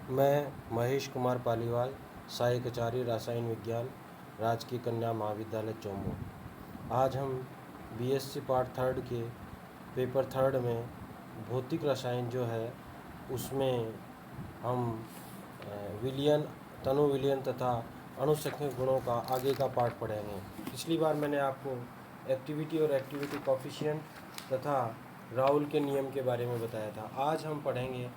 मैं महेश कुमार पालीवाल, सहायक आचार्य रसायन विज्ञान, राजकीय कन्या महाविद्यालय चौमू। आज हम बीएससी पार्ट थर्ड के पेपर थर्ड में भौतिक रसायन जो है उसमें हम विलयन, तनु विलयन तथा अणुशक्ति गुणों का आगे का पार्ट पढ़ेंगे। पिछली बार मैंने आपको एक्टिविटी और एक्टिविटी कोफिशिएंट तथा राउल के नियम के बारे में बताया था। आज हम पढ़ेंगे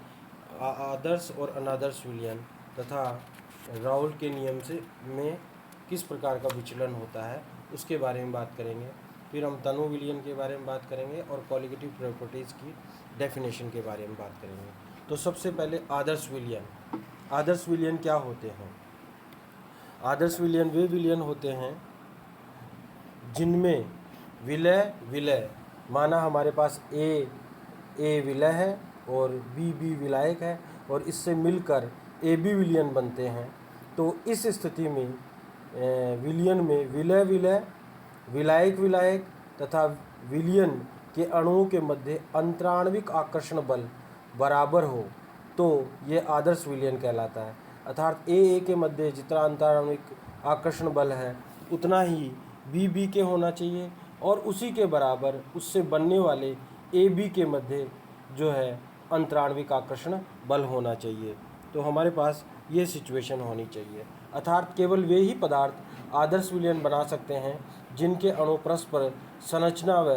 आदर्श और अनादर्श विलयन तथा राउल के नियम से में किस प्रकार का विचलन होता है उसके बारे में बात करेंगे। फिर हम तनु विलयन के बारे में बात करेंगे और कॉलिगेटिव प्रॉपर्टीज़ की डेफिनेशन के बारे में बात करेंगे। तो सबसे पहले आदर्श विलयन। आदर्श विलयन क्या होते हैं? आदर्श विलयन वे विलयन होते हैं जिनमें विलय विलय माना हमारे पास ए विलय है और बी विलायक है और इससे मिलकर ए बी विलयन बनते हैं। तो इस स्थिति में विलयन में विलय विलय, विलायक विलायक तथा विलयन के अणुओं के मध्य अंतराण्विक आकर्षण बल बराबर हो तो ये आदर्श विलयन कहलाता है। अर्थात ए के मध्य जितना अंतराण्विक आकर्षण बल है उतना ही बी के होना चाहिए और उसी के बराबर उससे बनने वाले ए बी के मध्य जो है अंतराण्विक आकर्षण बल होना चाहिए। तो हमारे पास ये सिचुएशन होनी चाहिए। अर्थात केवल वे ही पदार्थ आदर्श विलयन बना सकते हैं जिनके अणु परस्पर संरचना व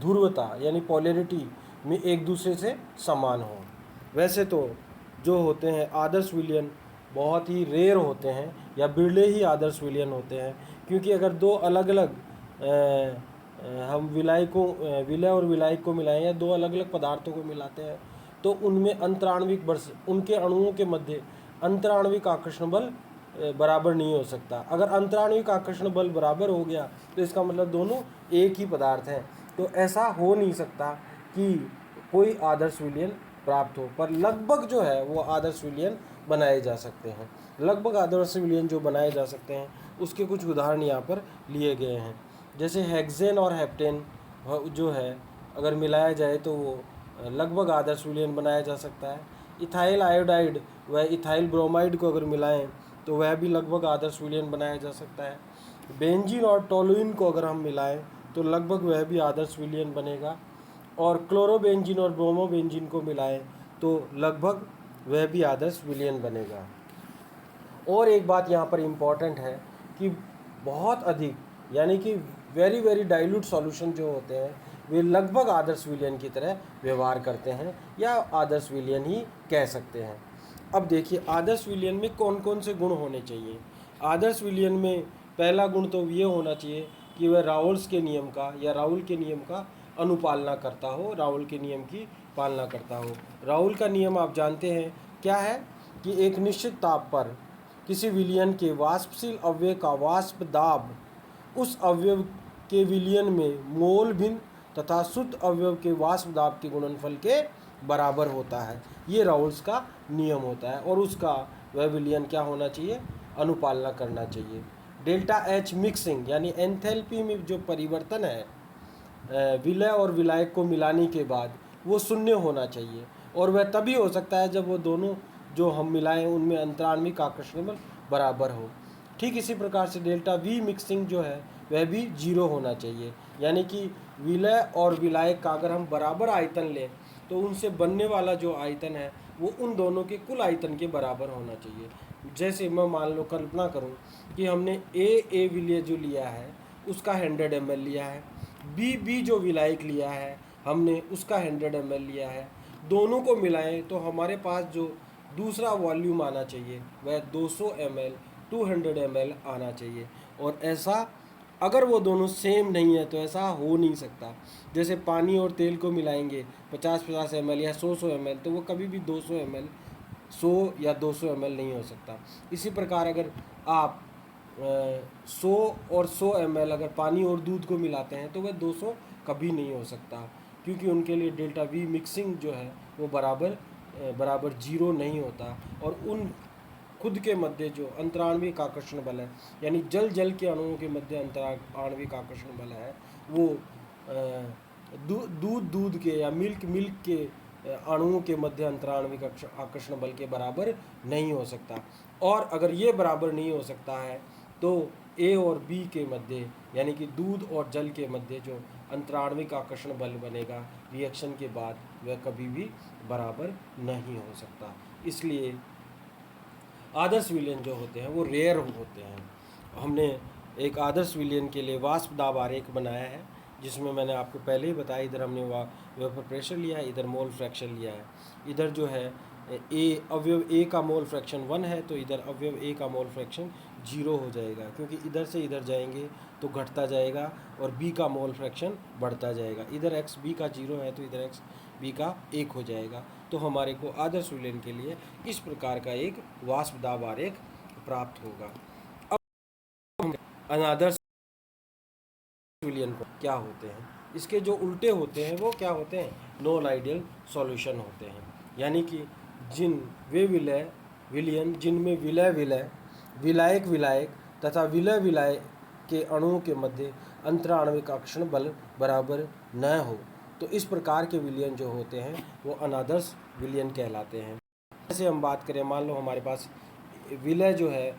ध्रुवता यानी पोलैरिटी में एक दूसरे से समान हो। वैसे तो जो होते हैं आदर्श विलयन बहुत ही रेयर होते हैं या बिरले ही आदर्श विलयन होते हैं, क्योंकि अगर दो अलग अलग हम विलय और विलायक को मिलाएं या दो अलग अलग पदार्थों को मिलाते हैं तो उनमें अंतराण्विक बल, उनके अणुओं के मध्य अंतराण्विक आकर्षण बल बराबर नहीं हो सकता। अगर अंतराण्विक आकर्षण बल बराबर हो गया तो इसका मतलब दोनों एक ही पदार्थ हैं। तो ऐसा हो नहीं सकता कि कोई आदर्श विलयन प्राप्त हो, पर लगभग जो है वो आदर्श विलयन बनाए जा सकते हैं। लगभग आदर्श विलयन जो बनाए जा सकते हैं उसके कुछ उदाहरण यहाँ पर लिए गए हैं। जैसे हेक्सेन और हेप्टेन जो है अगर मिलाया जाए तो वो लगभग आदर्श विलयन बनाया जा सकता है। इथाइल आयोडाइड व इथाइल ब्रोमाइड को अगर मिलाएं तो वह भी लगभग आदर्श विलयन बनाया जा सकता है। बेंजीन और टोलुइन को अगर हम मिलाएं तो लगभग वह भी आदर्श विलयन बनेगा। और क्लोरोबेंजीन और ब्रोमोबेंजीन को मिलाएं तो लगभग वह भी आदर्श विलयन बनेगा। और एक बात यहाँ पर इम्पॉर्टेंट है कि बहुत अधिक यानी कि वेरी वेरी डाइल्यूट सॉल्यूशन जो होते हैं वे लगभग आदर्श विलयन की तरह व्यवहार करते हैं या आदर्श विलयन ही कह सकते हैं। अब देखिए आदर्श विलयन में कौन कौन से गुण होने चाहिए। आदर्श विलयन में पहला गुण तो ये होना चाहिए कि वह राउल्स के नियम का या राउल के नियम का अनुपालना करता हो, राउल के नियम की पालना करता हो। राउल का नियम आप जानते हैं क्या है कि एक निश्चित ताप पर किसी विलयन के वाष्पशील अवयव का वाष्प दाब उस अवयव के विलयन में मोल भिन्न तथा शुद्ध अवयव के वाष्प दाब के गुणनफल के बराबर होता है। ये राउल्स का नियम होता है और उसका वह विलयन क्या होना चाहिए, अनुपालना करना चाहिए। डेल्टा एच मिक्सिंग यानी एंथैल्पी में जो परिवर्तन है विलय और विलायक को मिलाने के बाद वो शून्य होना चाहिए और वह तभी हो सकता है जब वो दोनों जो हम मिलाएं उनमें अंतराण्विक आकर्षण बल बराबर हो। ठीक इसी प्रकार से डेल्टा वी मिक्सिंग जो है वह भी जीरो होना चाहिए, यानी कि विलय और विलायक का अगर हम बराबर आयतन लें तो उनसे बनने वाला जो आयतन है वो उन दोनों के कुल आयतन के बराबर होना चाहिए। जैसे मैं मान लो कल्पना करूं कि हमने ए विलय जो लिया है उसका 100 ml लिया है, बी जो विलायक लिया है हमने उसका 100 ml लिया है। दोनों को मिलाएं तो हमारे पास जो दूसरा वॉल्यूम आना चाहिए वह 200 ml 200 ml आना चाहिए। और ऐसा अगर वो दोनों सेम नहीं है तो ऐसा हो नहीं सकता। जैसे पानी और तेल को मिलाएंगे 50-50 ml या 100-100 ml तो वो कभी भी 200 ml 100 या 200 ml नहीं हो सकता। इसी प्रकार अगर आप 100 और 100 ml अगर पानी और दूध को मिलाते हैं तो वह 200 कभी नहीं हो सकता, क्योंकि उनके लिए डेल्टा वी मिक्सिंग जो है वो बराबर जीरो नहीं होता। और उन खुद के मध्य जो अंतराण्विक आकर्षण बल है यानी जल के अणुओं के मध्य अंतराण्विक आकर्षण बल है वो दूध के या मिल्क के अणुओं के मध्य अंतराण्विक आकर्षण बल के बराबर नहीं हो सकता। और अगर ये बराबर नहीं हो सकता है तो ए और बी के मध्य यानी कि दूध और जल के मध्य जो अंतराण्विक आकर्षण बल बनेगा रिएक्शन के बाद वह कभी भी बराबर नहीं हो सकता। इसलिए आदर्श विलयन जो होते हैं वो रेयर होते हैं। हमने एक आदर्श विलयन के लिए वाष्प दाब आरेख बनाया है जिसमें मैंने आपको पहले ही बताया, इधर हमने वेपर प्रेशर लिया है, इधर मोल फ्रैक्शन लिया है। इधर जो है अवयव ए का मोल फ्रैक्शन 1 है तो इधर अवयव ए का मोल फ्रैक्शन 0 हो जाएगा, क्योंकि इधर से इधर जाएंगे तो घटता जाएगा और बी का मोल फ्रैक्शन बढ़ता जाएगा। इधर एक्स बी का 0 है तो इधर एक्स बी का 1 हो जाएगा। तो हमारे को आदर्श विलयन के लिए इस प्रकार का एक वाष्प दाब आरेख प्राप्त होगा। अब अनादर्श विलयन को क्या होते हैं, इसके जो उल्टे होते हैं वो क्या होते हैं, नॉन आइडियल सॉल्यूशन होते हैं। यानी कि वे विलयन जिनमें विलायक विलायक तथा विलय के अणुओं के मध्य अंतराण्विक आकर्षण बल बराबर न हो, तो इस प्रकार के विलयन जो होते हैं वो अनादर्श विलयन कहलाते हैं। जैसे हम बात करें, मान लो हमारे पास विलय जो है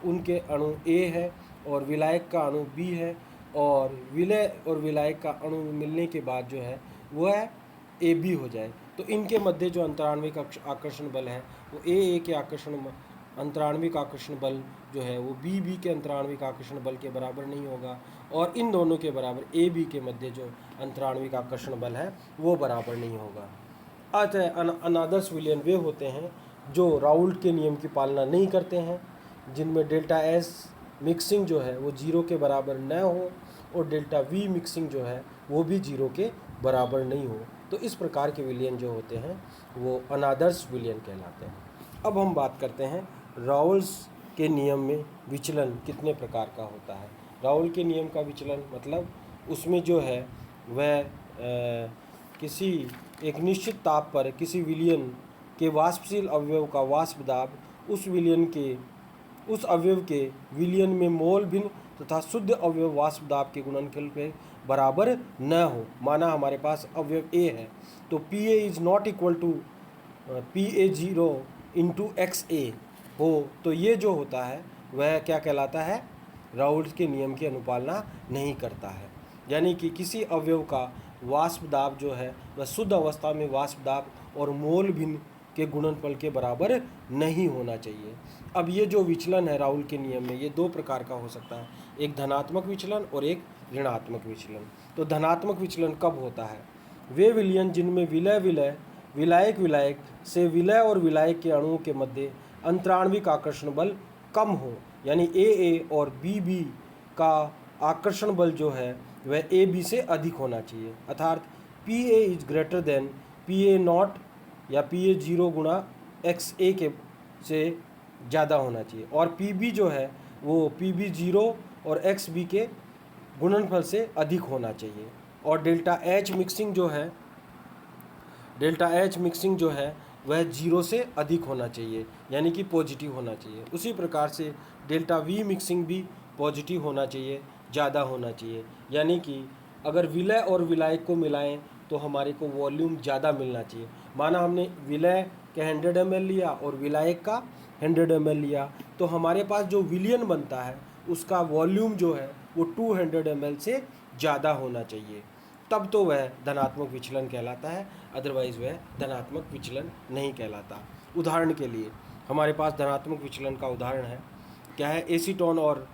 उनके अणु ए है और विलायक का अणु बी है, और विलय और विलायक का अणु मिलने के बाद जो है वह ए बी हो जाए, तो इनके मध्य जो अंतराण्विक आकर्षण बल है वो ए के अंतराण्विक आकर्षण बल जो है वो बी के अंतराण्विक आकर्षण बल के बराबर नहीं होगा, और इन दोनों के बराबर ए बी के मध्य जो अंतराण्विक आकर्षण बल है वो बराबर नहीं होगा। अतः अनादर्श विलयन वे होते हैं जो राउल्ट के नियम की पालना नहीं करते हैं, जिनमें डेल्टा एस मिक्सिंग जो है वो 0 के बराबर न हो और डेल्टा वी मिक्सिंग जो है वो भी 0 के बराबर नहीं हो। तो इस प्रकार के विलयन जो होते हैं वो अनादर्श विलयन कहलाते हैं। अब हम बात करते हैं राउल्स के नियम में विचलन कितने प्रकार का होता है। राउल के नियम का विचलन मतलब उसमें जो है वह किसी एक निश्चित ताप पर किसी विलयन के वाष्पशील अवयव का वाष्प दाब उस अवयव के विलयन में मोल भिन्न तथा शुद्ध अवयव वाष्प दाब के गुणनफल के बराबर न हो। माना हमारे पास अवयव ए है तो P A is not equal to P A 0 into X A हो, तो ये जो होता है वह क्या कहलाता है, राउल्ट के नियम की अनुपालना नहीं करता है। यानी कि किसी अवयव का वाष्प दाब जो है वह शुद्ध अवस्था में वाष्प दाब और मोल भिन्न के गुणनफल के बराबर नहीं होना चाहिए। अब ये जो विचलन है राउल के नियम में ये 2 प्रकार का हो सकता है, एक धनात्मक विचलन और एक ऋणात्मक विचलन। तो धनात्मक विचलन कब होता है, वे विलयन जिनमें विलायक से विलय और विलायक के अणुओं के मध्य अंतराण्विक आकर्षण बल कम हो, यानी ए और बी का आकर्षण बल जो है वह ए बी से अधिक होना चाहिए, अर्थात P A is greater than P A not या पी ए 0 गुणा एक्स ए के से ज़्यादा होना चाहिए, और पी बी जो है वो पी बी 0 और एक्स बी के गुणनफल से अधिक होना चाहिए, और डेल्टा एच मिक्सिंग जो है वह 0 से अधिक होना चाहिए, यानी कि पॉजिटिव होना चाहिए। उसी प्रकार से डेल्टा वी मिक्सिंग भी पॉजिटिव होना चाहिए, ज़्यादा होना चाहिए। यानी कि अगर विलय और विलायक को मिलाएं तो हमारे को वॉल्यूम ज़्यादा मिलना चाहिए। माना हमने विलय का 100 ml लिया और विलायक का 100 ml लिया, तो हमारे पास जो विलयन बनता है उसका वॉल्यूम जो है वो 200 ml से ज़्यादा होना चाहिए, तब तो वह धनात्मक विचलन कहलाता है, अदरवाइज़ वह धनात्मक विचलन नहीं कहलाता। उदाहरण के लिए हमारे पास धनात्मक विचलन का उदाहरण है, क्या है, एसीटोन और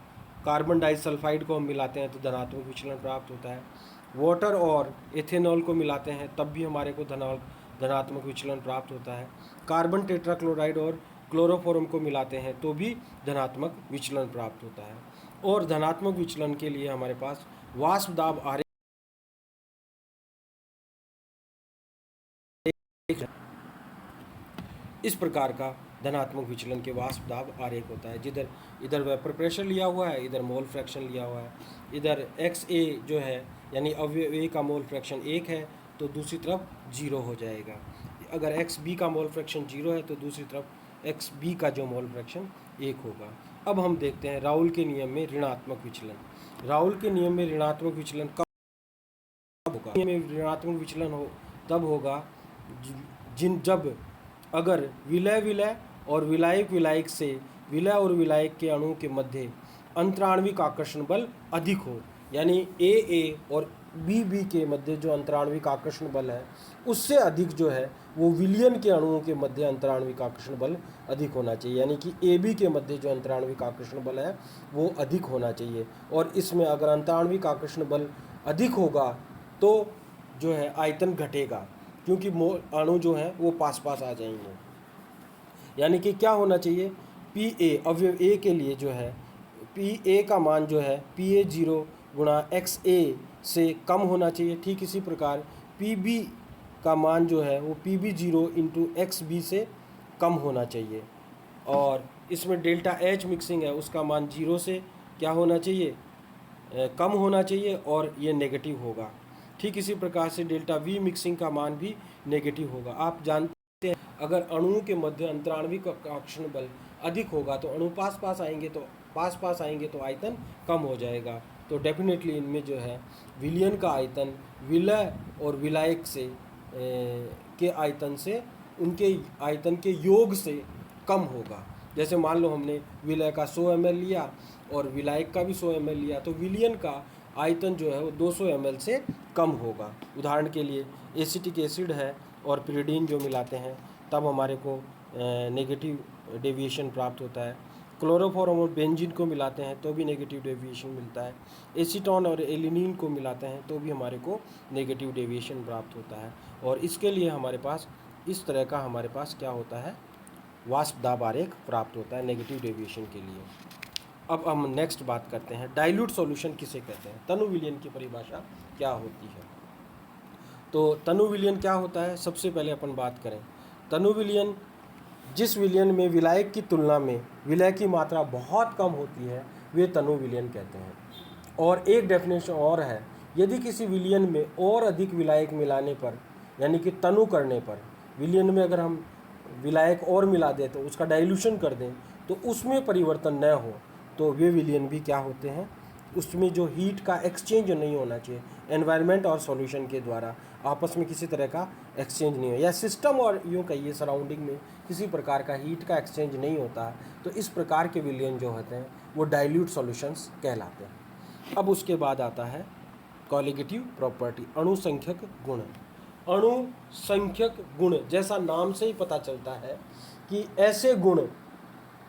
कार्बन डाइसल्फाइड को हम मिलाते हैं तो धनात्मक विचलन प्राप्त होता है। वाटर और एथेनॉल को मिलाते हैं तब भी हमारे को धनात्मक विचलन प्राप्त होता है। कार्बन टेट्राक्लोराइड और क्लोरोफॉर्म को मिलाते हैं तो भी धनात्मक विचलन प्राप्त होता है। और धनात्मक विचलन के लिए हमारे पास वाष्प दाब आरेख इस प्रकार का धनात्मक विचलन के वाष्प दाब आरेख होता है, जिधर इधर वेपर प्रेशर लिया हुआ है, इधर मोल फ्रैक्शन लिया हुआ है। इधर एक्स ए जो है यानी अवयव ए का मोल फ्रैक्शन 1 है तो दूसरी तरफ 0 हो जाएगा। अगर एक्स बी का मोल फ्रैक्शन 0 है तो दूसरी तरफ एक्स बी का जो मोल फ्रैक्शन 1 होगा। अब हम देखते हैं राउल के नियम में ऋणात्मक विचलन। राउल के नियम में ऋणात्मक विचलन कब होगा, ऋणात्मक विचलन तब होगा जब अगर विलय विलय और विलायक विलायक से विलय और विलायक के अणुओं के मध्य अंतराण्विक आकर्षण बल अधिक हो, यानी ए और बी के मध्य जो अंतराण्विक आकर्षण बल है उससे अधिक जो है वो विलयन के अणुओं के मध्य अंतराण्विक आकर्षण बल अधिक होना चाहिए, यानी कि ए बी के मध्य जो अंतराण्विक आकर्षण बल है वो अधिक होना चाहिए। और इसमें अगर अंतराण्विक आकर्षण बल अधिक होगा तो जो है आयतन घटेगा, क्योंकि अणु जो है वो पास पास आ जाएंगे। यानी कि क्या होना चाहिए, पी ए अवयव ए के लिए जो है पी ए का मान जो है पी ए 0 गुणा एक्स ए से कम होना चाहिए। ठीक इसी प्रकार पी बी का मान जो है वो P B 0 into X B से कम होना चाहिए। और इसमें डेल्टा एच मिक्सिंग है उसका मान 0 से क्या होना चाहिए, कम होना चाहिए, और ये नेगेटिव होगा। ठीक इसी प्रकार से डेल्टा वी मिक्सिंग का मान भी नेगेटिव होगा। आप जानते हैं अगर अणुओं के मध्य अंतराण्विक आकर्षण बल अधिक होगा तो अणु पास पास आएंगे तो आयतन कम हो जाएगा। तो डेफिनेटली इनमें जो है विलयन का आयतन विलय और विलायक से के आयतन से उनके आयतन के योग से कम होगा। जैसे मान लो हमने विलय का 100 ml लिया और विलायक का भी 100 ml लिया तो विलयन का आयतन जो है वो 200 ml से कम होगा। उदाहरण के लिए एसिटिक एसिड है और पिरिडीन जो मिलाते हैं तब हमारे को नेगेटिव डेविएशन प्राप्त होता है। क्लोरोफॉर्म और बेंजीन को मिलाते हैं तो भी नेगेटिव डेविएशन मिलता है। एसीटोन और एलिनीन को मिलाते हैं तो भी हमारे को नेगेटिव डेविएशन प्राप्त होता है। और इसके लिए हमारे पास इस तरह का हमारे पास क्या होता है, वाष्प दाब आरेख प्राप्त होता है नेगेटिव डेविएशन के लिए। अब हम नेक्स्ट बात करते हैं डाइल्यूट सॉल्यूशन किसे कहते हैं, तनु विलयन की परिभाषा क्या होती है। तो तनु विलयन क्या होता है, सबसे पहले अपन बात करें तनु विलयन, जिस विलयन में विलायक की तुलना में विलय की मात्रा बहुत कम होती है वे तनु विलयन कहते हैं। और एक डेफिनेशन और है, यदि किसी विलयन में और अधिक विलायक मिलाने पर यानी कि तनु करने पर, विलयन में अगर हम विलायक और मिला दें तो उसका डाइल्यूशन कर दें तो उसमें परिवर्तन न हो तो वे विलयन भी क्या होते हैं, उसमें जो हीट का एक्सचेंज नहीं होना चाहिए, एनवायरनमेंट और सॉल्यूशन के द्वारा आपस में किसी तरह का एक्सचेंज नहीं हो, या सिस्टम और यूँ कहिए सराउंडिंग में किसी प्रकार का हीट का एक्सचेंज नहीं होता, तो इस प्रकार के विलयन जो होते हैं वो डाइल्यूट सॉल्यूशंस कहलाते हैं। अब उसके बाद आता है कॉलिगेटिव प्रॉपर्टी, अणुसंख्यक गुण। अणुसंख्यक गुण जैसा नाम से ही पता चलता है कि ऐसे गुण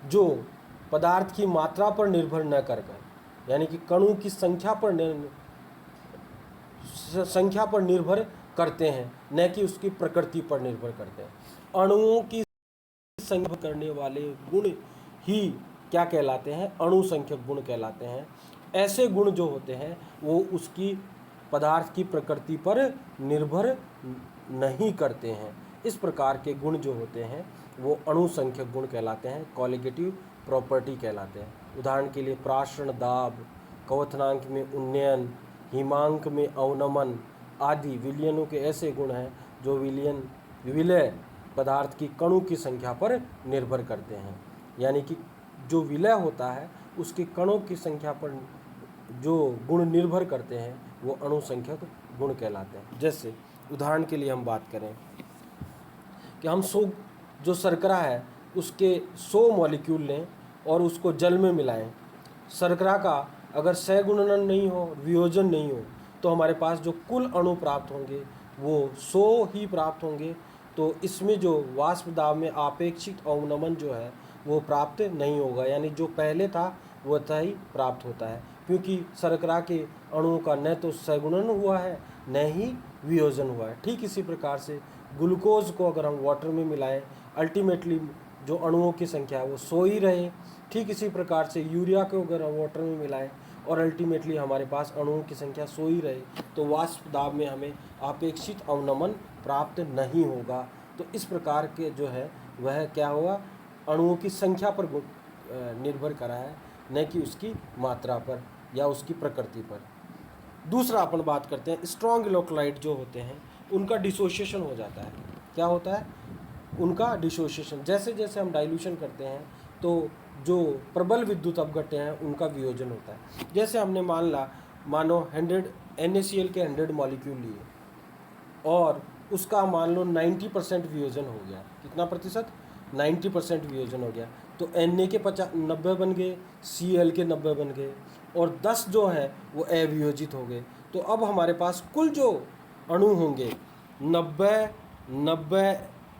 जो पदार्थ की मात्रा पर निर्भर न कर यानी कि कणों की संख्या पर निर्भर करते हैं, न कि उसकी प्रकृति पर निर्भर करते हैं। अणुओं की संख्या करने वाले गुण ही क्या कहलाते हैं, अणुसंख्यक गुण कहलाते हैं। ऐसे गुण जो होते हैं वो उसकी पदार्थ की प्रकृति पर निर्भर नहीं करते हैं। इस प्रकार के गुण जो होते हैं वो अणुसंख्यक गुण कहलाते हैं, कॉलिगेटिव प्रॉपर्टी कहलाते हैं। उदाहरण के लिए प्राशरण दाब, क्वथनांक में उन्नयन, हिमांक में अवनमन आदि विलयनों के ऐसे गुण हैं जो विलय पदार्थ की कणों की संख्या पर निर्भर करते हैं। यानी कि जो विलय होता है उसके कणों की संख्या पर जो गुण निर्भर करते हैं वो अणुसंख्यक गुण कहलाते हैं। जैसे उदाहरण के लिए हम बात करें कि हम 100 जो शर्करा है उसके 100 मॉलिक्यूल लें और उसको जल में मिलाएं। शर्करा का अगर सहगुणन नहीं हो, वियोजन नहीं हो, तो हमारे पास जो कुल अणु प्राप्त होंगे वो 100 ही प्राप्त होंगे। तो इसमें जो वाष्प दाब में आपेक्षिक अवनमन जो है वो प्राप्त नहीं होगा, यानी जो पहले था वो ही प्राप्त होता है, क्योंकि शर्करा के अणुओं का न तो सहगुणन हुआ है न ही वियोजन हुआ है। ठीक इसी प्रकार से ग्लूकोज को अगर हम वाटर में मिलाएं, अल्टीमेटली जो अणुओं की संख्या है वो 100 ही रहे। ठीक इसी प्रकार से यूरिया को अगर हम वाटर में मिलाएं और अल्टीमेटली हमारे पास अणुओं की संख्या 100 ही रहे, तो वाष्प दाब में हमें अपेक्षित अवनमन प्राप्त नहीं होगा। तो इस प्रकार के जो है वह क्या होगा, अणुओं की संख्या पर निर्भर करा है, न कि उसकी मात्रा पर या उसकी प्रकृति पर। दूसरा अपन बात करते हैं स्ट्रॉन्ग इलेक्ट्रोलाइट जो होते हैं उनका डिसोसिएशन हो जाता है। क्या होता है उनका डिसोसिएशन, जैसे जैसे हम डाइल्यूशन करते हैं तो जो प्रबल विद्युत अपघट्य हैं उनका वियोजन होता है। जैसे हमने मानो 100 NaCl के 100 मॉलिक्यूल लिए और उसका मान लो 90% वियोजन हो गया। कितना प्रतिशत? 90% वियोजन हो गया। तो Na के 90 बन गए, Cl के 90 बन गए, और 10 जो है वो अवियोजित हो गए। तो अब हमारे पास कुल जो अणु होंगे 90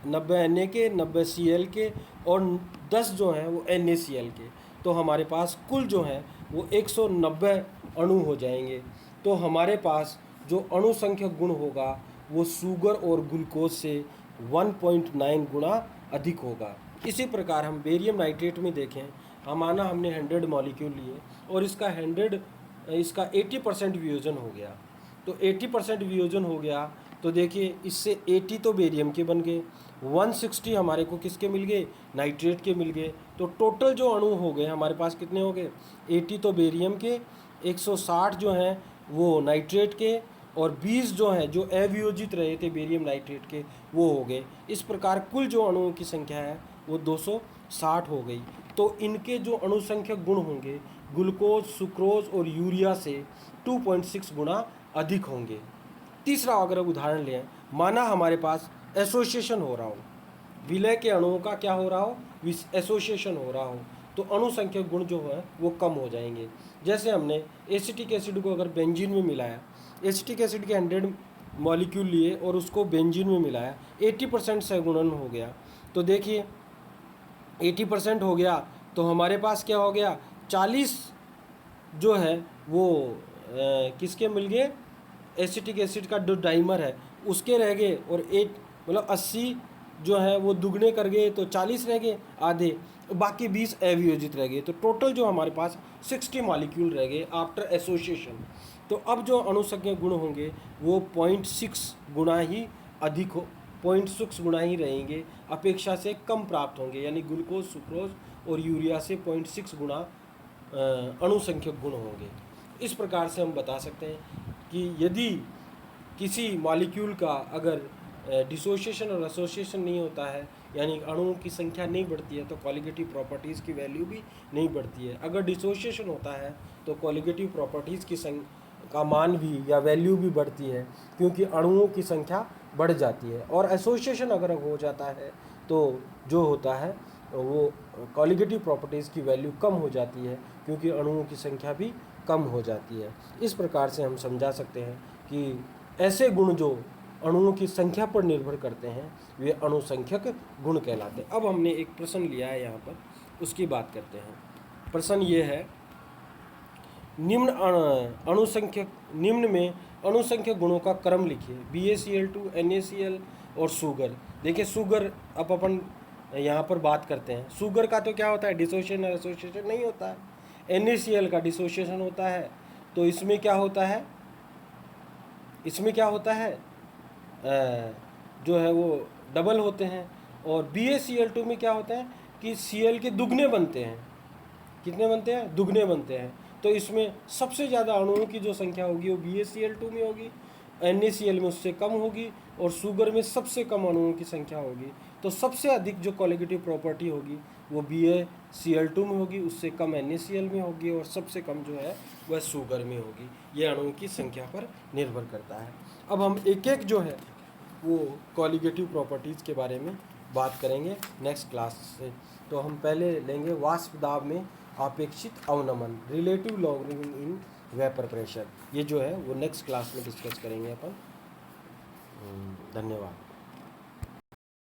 Na के, 90 Cl के, और 10 जो हैं वो NaCl के। तो हमारे पास कुल जो है वो 190 अणु हो जाएंगे। तो हमारे पास जो अणु संख्यक गुण होगा वो शुगर और ग्लूकोज से 1.9 गुना अधिक होगा। इसी प्रकार हम बेरियम नाइट्रेट में देखें, माना हमने 100 मॉलिक्यूल लिए और इसका 80% वियोजन हो गया। तो 80% वियोजन हो गया तो देखिए इससे 80 तो बेरियम के बन गए, 160 हमारे को किसके मिल गए? नाइट्रेट के मिल गए। तो टोटल जो अणु हो गए हमारे पास कितने हो गए? 80 तो बेरियम के, 160 जो हैं वो नाइट्रेट के, और 20 जो हैं जो अवियोजित रहे थे बेरियम नाइट्रेट के वो हो गए। इस प्रकार कुल जो अणुओं की संख्या है वो 260 हो गई। तो इनके जो अणुसंख्यक गुण होंगे ग्लूकोज, सुक्रोज और यूरिया से 2.6 गुना अधिक होंगे। तीसरा अगर उदाहरण लें, माना हमारे पास एसोसिएशन हो रहा हो, विलय के अणुओं का क्या हो रहा हो? एसोसिएशन हो रहा हो, तो अणुसंख्यक गुण जो है वो कम हो जाएंगे। जैसे हमने एसिटिक एसिड को अगर बेंजीन में मिलाया, एसिटिक एसिड के 100 मॉलिक्यूल लिए और उसको बेंजीन में मिलाया, 80% सहगुणन हो गया। तो देखिए 80% हो गया तो हमारे पास क्या हो गया? 40 जो है वो किसके मिल गए? एसिटिक एसिड का जो डाइमर है उसके रह गए, और 80 जो है वो दुगने कर गए तो 40 रह गए आधे, बाकी 20 अवियोजित रह गए। तो टोटल जो हमारे पास 60 मॉलिक्यूल रह गए आफ्टर एसोसिएशन। तो अब जो अणुसंख्यक गुण होंगे वो 0.6 गुना ही अधिक हो, 0.6 गुना ही रहेंगे, अपेक्षा से कम प्राप्त होंगे। यानी ग्लूकोज, सुक्रोज और यूरिया से 0.6 गुना अणुसंख्यक गुण होंगे। इस प्रकार से हम बता सकते हैं कि यदि किसी मॉलिक्यूल का अगर डिसोसिएशन और एसोसिएशन नहीं होता है, यानी अणुओं की संख्या नहीं बढ़ती है, तो कॉलिगेटिव प्रॉपर्टीज़ की वैल्यू भी नहीं बढ़ती है। अगर डिसोसिएशन होता है तो कॉलिगेटिव प्रॉपर्टीज़ का मान भी या वैल्यू भी बढ़ती है, क्योंकि अणुओं की संख्या बढ़ जाती है। और एसोसिएशन अगर हो जाता है तो जो होता है वो कॉलिगेटिव प्रॉपर्टीज़ की वैल्यू कम हो जाती है, क्योंकि अणुओं की संख्या भी कम हो जाती है। इस प्रकार से हम समझा सकते हैं कि ऐसे गुण जो अणुओं की संख्या पर निर्भर करते हैं वे अणुसंख्यक गुण कहलाते हैं। अब हमने एक प्रश्न लिया है यहाँ पर, उसकी बात करते हैं। प्रश्न ये है, निम्न में अणुसंख्यक गुणों का क्रम लिखिए। BaCl2, NaCl और शुगर। देखिए शुगर अब अपन यहाँ पर बात करते हैं। शुगर का तो क्या होता है? डिसोसिएशन और एसोसिएशन नहीं होता है। NaCl का डिसोसिएशन होता है। तो इसमें क्या होता है? इसमें क्या होता है? जो है वो डबल होते हैं। और BaCl2 में क्या होता है कि Cl के दुगने बनते हैं। कितने बनते हैं? दुगने बनते हैं। तो इसमें सबसे ज़्यादा अणुओं की जो संख्या होगी वो BaCl2 में होगी, NaCl में उससे कम होगी, और शुगर में सबसे कम अणुओं की संख्या होगी। तो सबसे अधिक जो कॉलिगेटिव प्रॉपर्टी होगी वो BaCl2 में होगी, उससे कम NaCl में होगी, और सबसे कम जो है वह शुगर में होगी। ये अणुओं की संख्या पर निर्भर करता है। अब हम एक एक जो है वो कॉलिगेटिव प्रॉपर्टीज़ के बारे में बात करेंगे नेक्स्ट क्लास से। तो हम पहले लेंगे वाष्प दाब में अपेक्षित अवनमन, relative logarithm in vapour pressure. ये जो है वो नेक्स्ट क्लास में डिस्कस करेंगे अपन। धन्यवाद।